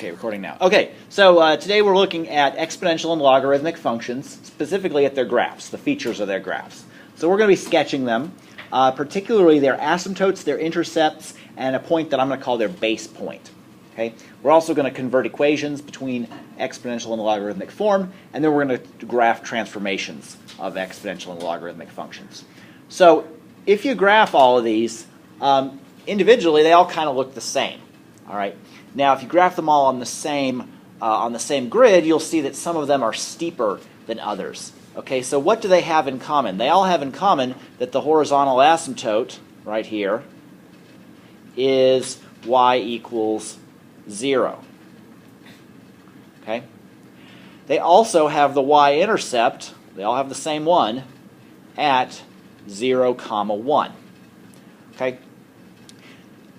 Okay, recording now. Okay, so today we're looking at exponential and logarithmic functions, specifically at their graphs, the features of their graphs. So we're going to be sketching them, particularly their asymptotes, their intercepts, and a point that I'm going to call their base point. Okay, we're also going to convert equations between exponential and logarithmic form, and then we're going to graph transformations of exponential and logarithmic functions. So if you graph all of these, individually they all kind of look the same. All right. Now, if you graph them all on the same grid, you'll see that some of them are steeper than others. Okay, so what do they have in common? They all have in common that the horizontal asymptote right here is y equals 0. Okay. They also have the y-intercept. They all have the same one at 0, 1. Okay.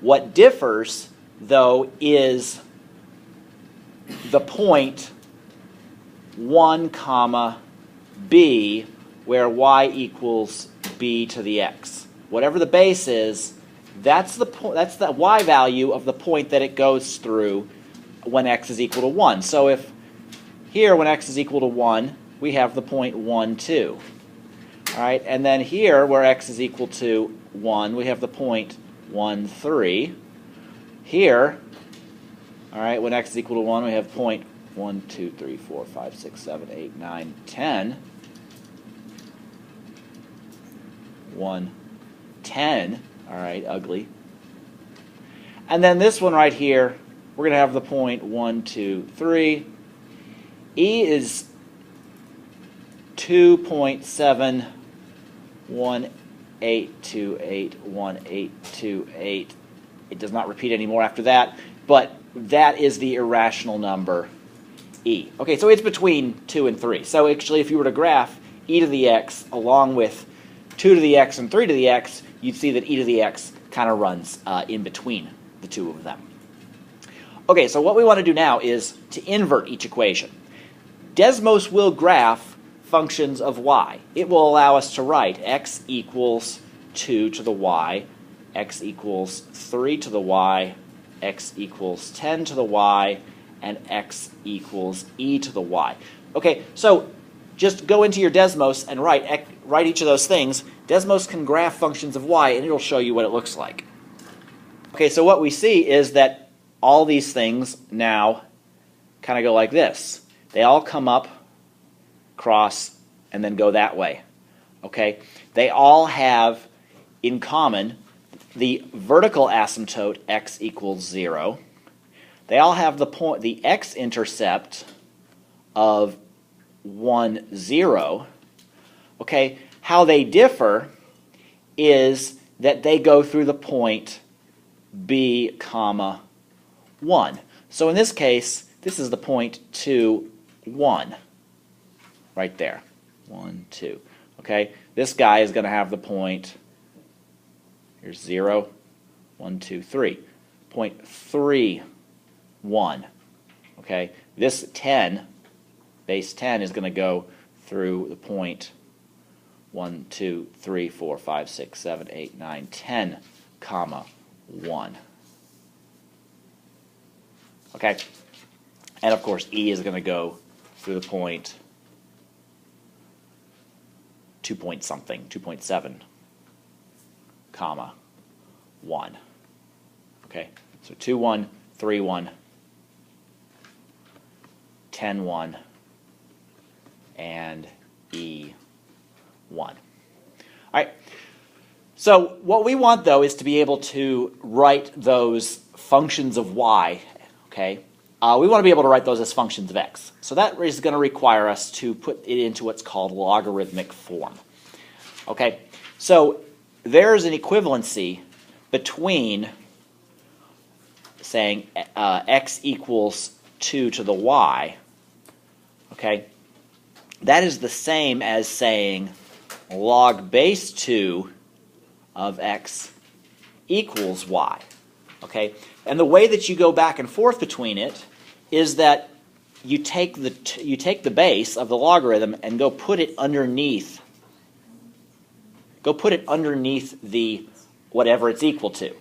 What differs, though, is the point 1, b, where y equals b to the x. Whatever the base is, that's the y value of the point that it goes through when x is equal to 1. So if here, when x is equal to 1, we have the point 1, 2. All right, and then here, where x is equal to 1, we have the point 1, 3. Here, all right, when x is equal to 1, we have point 1, 2, 3, 4, 5, 6, 7, 8, 9, 10. 1, 10. All right, ugly. And then this one right here, we're going to have the point 1, 2, 3. E is 2.718281828. It does not repeat anymore after that, but that is the irrational number e. Okay, so it's between 2 and 3. So actually, if you were to graph e to the x along with 2 to the x and 3 to the x, you'd see that e to the x kind of runs in between the two of them. Okay, so what we want to do now is to invert each equation. Desmos will graph functions of y. It will allow us to write x equals 2 to the y, x equals 3 to the y, x equals 10 to the y, and x equals e to the y. Okay, so just go into your Desmos and write each of those things. Desmos can graph functions of y, and it'll show you what it looks like. Okay, so what we see is that all these things now kind of go like this. They all come up, cross, and then go that way. Okay, they all have in common the vertical asymptote x equals 0. They all have the x-intercept of 1, 0. Okay, how they differ is that they go through the point b, 1. So in this case, this is the point 2, 1. Right there. 1, 2. Okay, this guy is going to have the point, here's 0, 1, 2, 3. Point 3, 1. Okay, this 10, base 10, is going to go through the point 1, 2, 3, 4, 5, 6, 7, 8, 9, 10, 1. Okay, and of course E is going to go through the point 2 point something, 2.7, 1. Okay, so 2, 1, 3, 1, 10, 1, and E 1. All right, so what we want, though, is to be able to write those functions of y, okay? We want to be able to write those as functions of x. So that is going to require us to put it into what's called logarithmic form. Okay, so there's an equivalency between saying x equals 2 to the y. Okay, that is the same as saying log base 2 of x equals y. Okay, and the way that you go back and forth between it is that you take the base of the logarithm and go put it underneath the whatever it's equal to.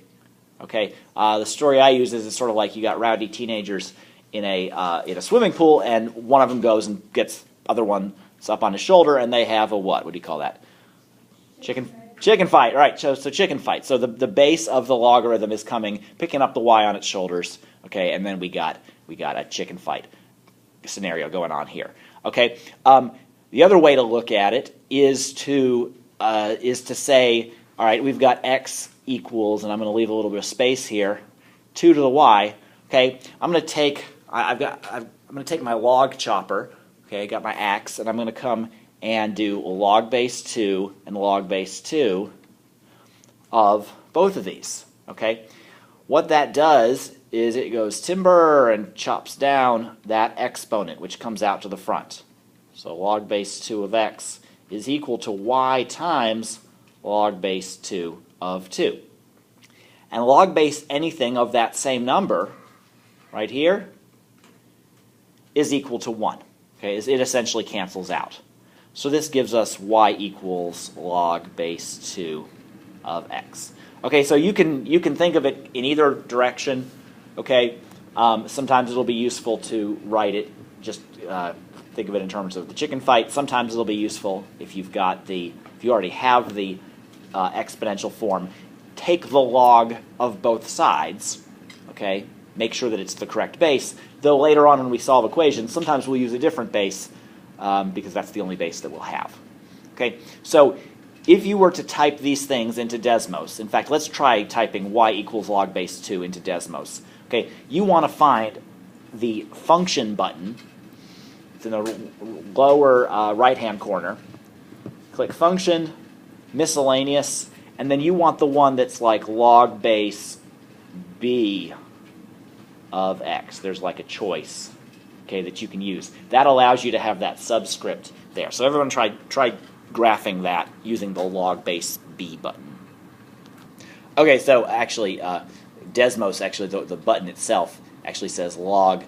Okay, the story I use is it's sort of like you got rowdy teenagers in a swimming pool, and one of them goes and gets other one up on his shoulder, and they have a what? What do you call that? Chicken fight. All right. So chicken fight. So the base of the logarithm is picking up the y on its shoulders. Okay, and then we got a chicken fight scenario going on here. Okay. The other way to look at it is to say, all right, we've got x equals, and I'm going to leave a little bit of space here, 2 to the y. Okay, I'm going to take my log chopper. Okay, I got my axe, and I'm going to come and do log base 2 and log base 2 of both of these. Okay, what that does is it goes timber and chops down that exponent, which comes out to the front. So log base 2 of x is equal to y times log base 2 of 2. And log base anything of that same number right here is equal to 1. Okay, it essentially cancels out. So this gives us y equals log base 2 of x. Okay, so you can think of it in either direction. Okay, sometimes it'll be useful to write it just think of it in terms of the chicken fight. Sometimes it'll be useful if you already have the exponential form. Take the log of both sides. Okay, make sure that it's the correct base. Though later on when we solve equations, sometimes we'll use a different base because that's the only base that we'll have. Okay, so if you were to type these things into Desmos, in fact, let's try typing y equals log base 2 into Desmos. Okay, you want to find the function button. It's in the lower right-hand corner. Click function, miscellaneous, and then you want the one that's like log base b of x. There's like a choice, okay, that you can use. That allows you to have that subscript there. So everyone try graphing that using the log base b button. Okay, so actually, Desmos, actually, the button itself actually says log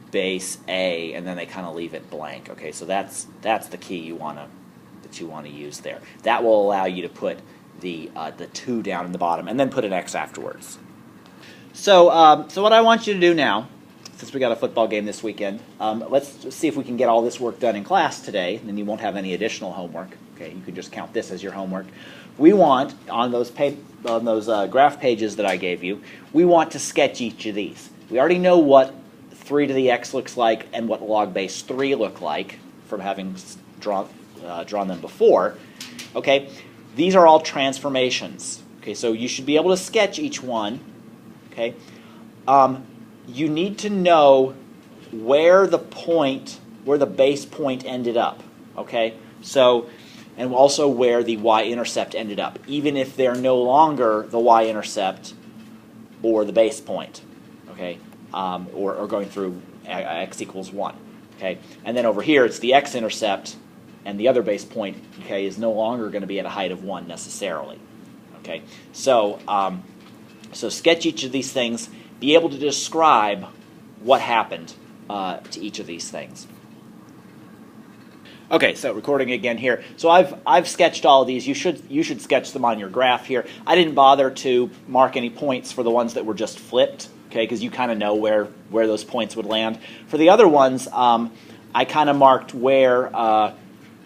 base a, and then they kind of leave it blank. Okay, so that's the key you want to use there. That will allow you to put the 2 down in the bottom, and then put an x afterwards. So so what I want you to do now, since we got a football game this weekend, let's see if we can get all this work done in class today, and then you won't have any additional homework. Okay, you can just count this as your homework. We want, on those graph pages that I gave you, we want to sketch each of these. We already know what 3 to the x looks like and what log base 3 look like from having drawn them before. Okay, these are all transformations. Okay, so you should be able to sketch each one. Okay, you need to know where the base point ended up. Okay, so, and also where the y-intercept ended up, even if they're no longer the y-intercept or the base point. Okay, or going through x equals 1. Okay, and then over here it's the x-intercept, and the other base point, okay, is no longer going to be at a height of 1 necessarily. Okay, so so sketch each of these things. Be able to describe what happened to each of these things. Okay, so recording again here. So I've sketched all of these. You should sketch them on your graph here. I didn't bother to mark any points for the ones that were just flipped. Okay, because you kind of know where those points would land. For the other ones, I kind of marked where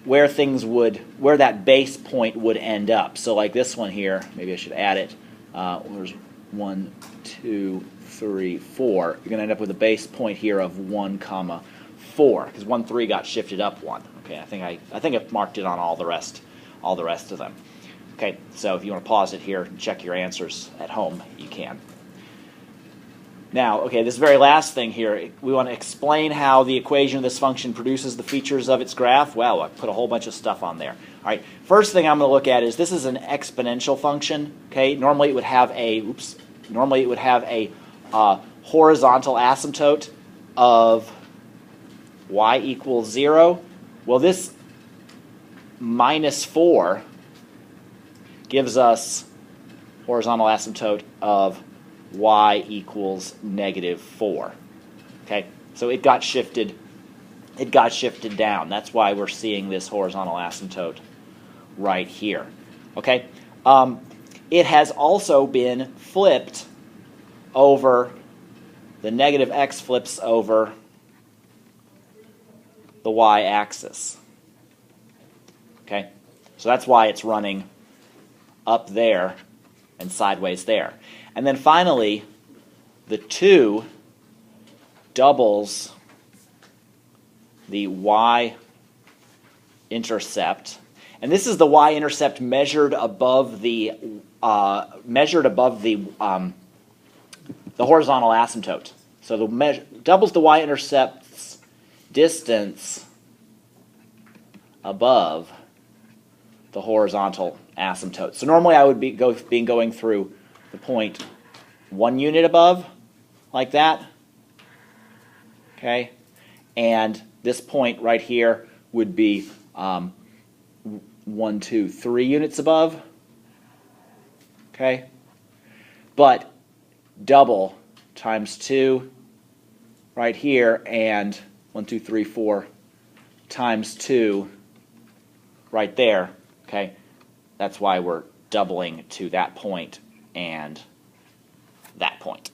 that base point would end up. So like this one here, maybe I should add it. There's 1, 2, 3, 4. You're going to end up with a base point here of 1, 4, because 1, 3 got shifted up 1. Okay, I think I've marked it on all the rest of them. Okay, so if you want to pause it here and check your answers at home, you can. Now, okay, this very last thing here, we want to explain how the equation of this function produces the features of its graph. Well, I put a whole bunch of stuff on there. All right, first thing I'm going to look at is this is an exponential function. Okay, normally it would have a horizontal asymptote of y equals 0. Well, this minus 4 gives us horizontal asymptote of y equals negative 4. Okay, so it got shifted down. That's why we're seeing this horizontal asymptote right here. Okay, it has also been flipped over the negative x flips over the y-axis. Okay? So that's why it's running up there and sideways there. And then finally, the 2 doubles the y-intercept. And this is the y-intercept measured above the horizontal asymptote. So the doubles the y-intercept's distance above the horizontal asymptote. So normally I would be going through the point 1 unit above, like that. Okay, and this point right here would be 1, 2, 3 units above. Okay, but double times 2 right here, and 1, 2, 3, 4 times 2 right there. Okay, that's why we're doubling to that point and that point.